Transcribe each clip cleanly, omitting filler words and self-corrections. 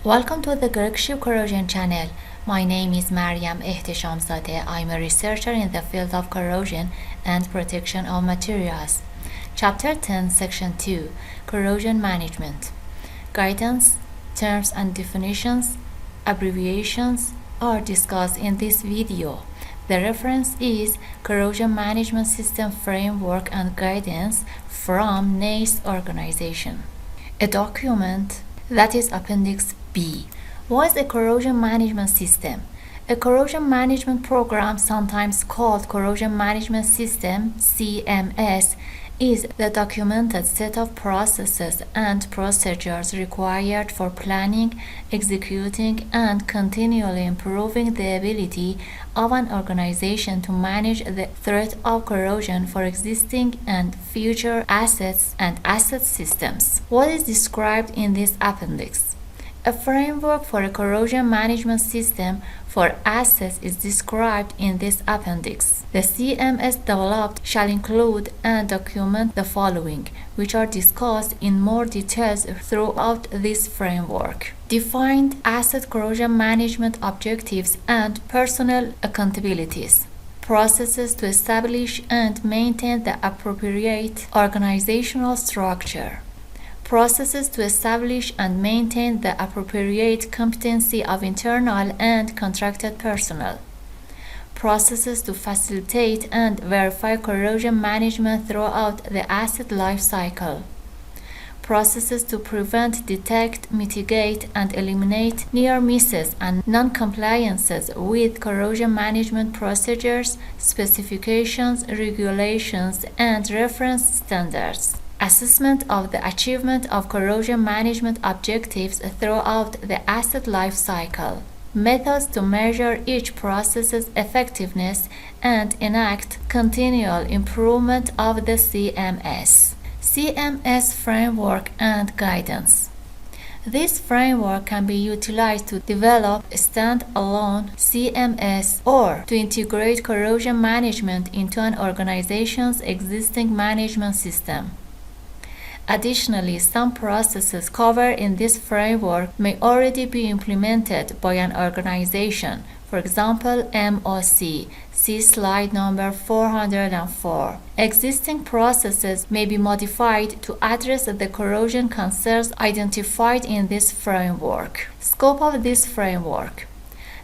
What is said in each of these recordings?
Welcome to the Corrective Corrosion channel. My name is احتشام زاده. I'm a researcher in the field of corrosion and protection of materials. Chapter 10, Section 2, Corrosion Management. Guidance, terms and definitions, abbreviations are discussed in this video. The reference is Corrosion Management System Framework and Guidance from NACE Organization. A document that is Appendix B. What is a corrosion management system? A corrosion management program, sometimes called Corrosion Management System (CMS), is the documented set of processes and procedures required for planning, executing, and continually improving the ability of an organization to manage the threat of corrosion for existing and future assets and asset systems. What is described in this appendix? A framework for a corrosion management system for assets is described in this appendix. The CMS developed shall include and document the following, which are discussed in more details throughout this framework. Defined asset corrosion management objectives and personnel accountabilities. Processes to establish and maintain the appropriate organizational structure. Processes to establish and maintain the appropriate competency of internal and contracted personnel. Processes to facilitate and verify corrosion management throughout the asset life cycle. Processes to prevent, detect, mitigate, and eliminate near misses and non-compliances with corrosion management procedures, specifications, regulations, and reference standards. Assessment of the achievement of corrosion management objectives throughout the asset life cycle. Methods to measure each process's effectiveness and enact continual improvement of the CMS. CMS framework and guidance. This framework can be utilized to develop a stand-alone CMS or to integrate corrosion management into an organization's existing management system. Additionally, some processes covered in this framework may already be implemented by an organization. For example, MOC. See slide number 404. Existing processes may be modified to address the corrosion concerns identified in this framework. Scope of this framework.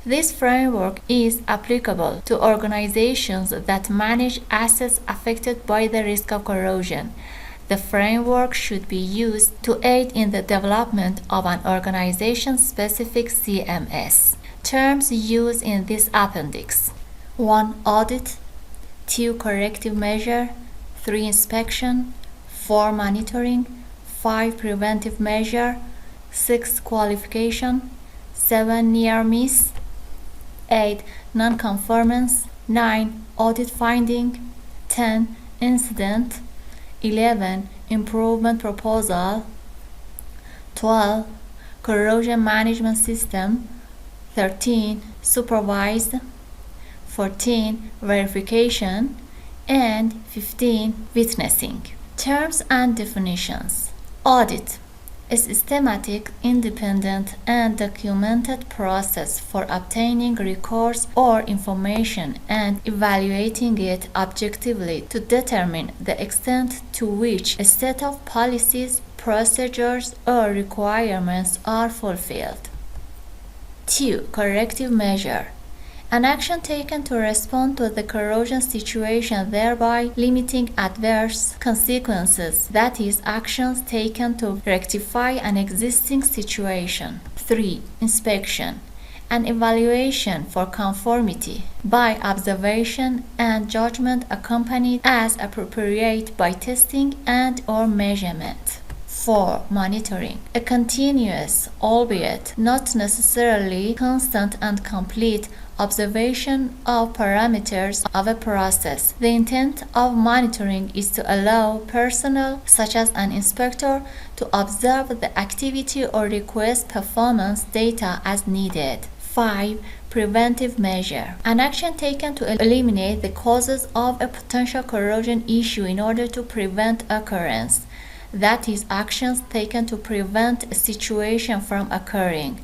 This framework is applicable to organizations that manage assets affected by the risk of corrosion. The framework should be used to aid in the development of an organization-specific CMS. Terms used in this appendix: 1. Audit, 2. Corrective measure, 3. Inspection, 4. Monitoring, 5. Preventive measure, 6. Qualification, 7. Near miss, 8. Nonconformance, 9. Audit finding, 10. Incident, 11. Improvement proposal, 12. Corrosion management system, 13. Supervise, 14. Verification, and 15. Witnessing. Terms and definitions. Audit. A systematic, independent, and documented process for obtaining records or information and evaluating it objectively to determine the extent to which a set of policies, procedures, or requirements are fulfilled. 2. Corrective measure. An action taken to respond to the corrosion situation, thereby limiting adverse consequences, that is, actions taken to rectify an existing situation. 3. Inspection. An evaluation for conformity by observation and judgment accompanied as appropriate by testing and/or measurement. 4. Monitoring. A continuous, albeit not necessarily constant and complete, observation of parameters of a process. The intent of monitoring is to allow personnel, such as an inspector, to observe the activity or request performance data as needed. 5. Preventive measure. An action taken to eliminate the causes of a potential corrosion issue in order to prevent occurrence. That is, actions taken to prevent a situation from occurring.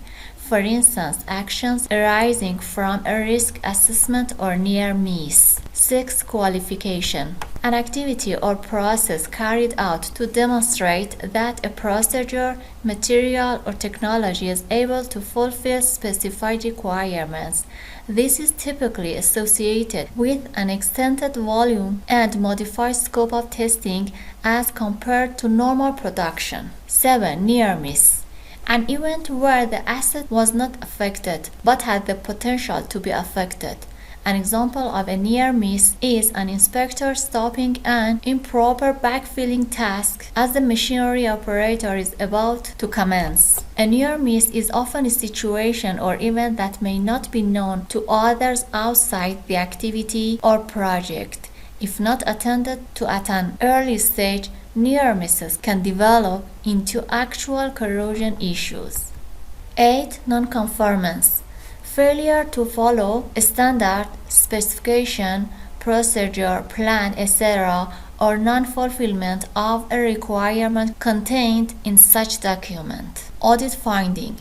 For instance, actions arising from a risk assessment or near miss. 6. Qualification. An activity or process carried out to demonstrate that a procedure, material, or technology is able to fulfill specified requirements. This is typically associated with an extended volume and modified scope of testing as compared to normal production. 7. Near miss. An event where the asset was not affected but had the potential to be affected. An example of a near miss is an inspector stopping an improper backfilling task as the machinery operator is about to commence. A near miss is often a situation or event that may not be known to others outside the activity or project. If not attended to at an early stage, near misses can develop into actual corrosion issues. 8. Nonconformance. Failure to follow a standard, specification, procedure, plan, etc., or non-fulfillment of a requirement contained in such document. Audit finding.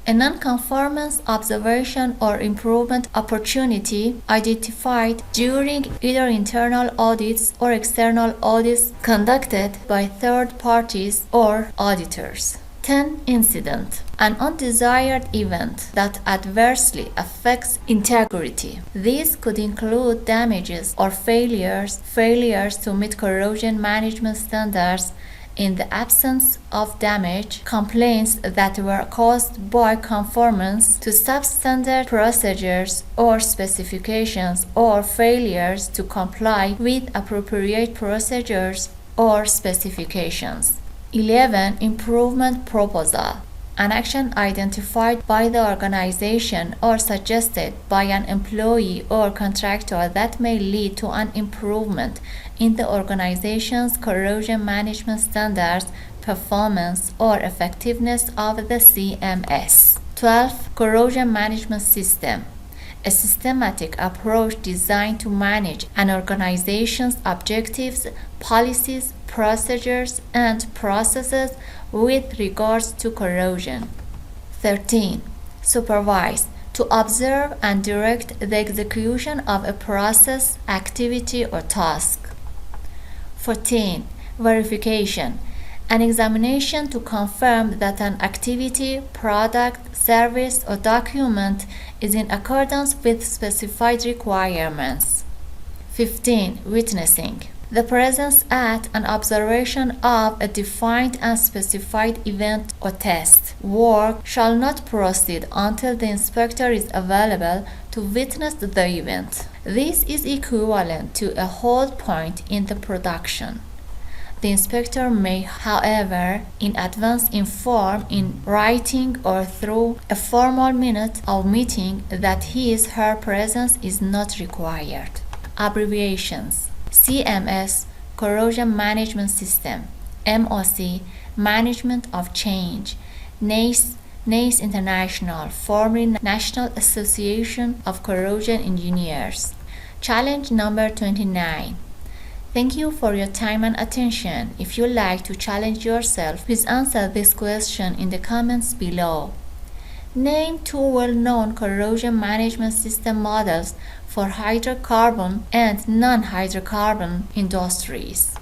A non-conformance observation or improvement opportunity identified during either internal audits or external audits conducted by third parties or auditors. 10. Incident. An undesired event that adversely affects integrity. These could include damages or failures to meet corrosion management standards in the absence of damage, complaints that were caused by conformance to substandard procedures or specifications, or failures to comply with appropriate procedures or specifications. 11. Improvement proposal. An action identified by the organization or suggested by an employee or contractor that may lead to an improvement in the organization's corrosion management standards, performance, or effectiveness of the CMS. 12. Corrosion Management System. A systematic approach designed to manage an organization's objectives, policies, procedures, and processes with regards to corrosion. 13. Supervise. To observe and direct the execution of a process, activity, or task. 14. Verification. An examination to confirm that an activity, product, service, or document is in accordance with specified requirements. 15. Witnessing. The presence at an observation of a defined and specified event or test. Work shall not proceed until the inspector is available to witness the event. This is equivalent to a hold point in the production. The inspector may, however, in advance inform in writing or through a formal minute of meeting that his/her presence is not required. Abbreviations. CMS, Corrosion Management System. MOC, Management of Change. NACE International, formerly National Association of Corrosion Engineers. Challenge number 29. Thank you for your time and attention. If you like to challenge yourself, please answer this question in the comments below. Name 2 well-known corrosion management system models for hydrocarbon and non-hydrocarbon industries.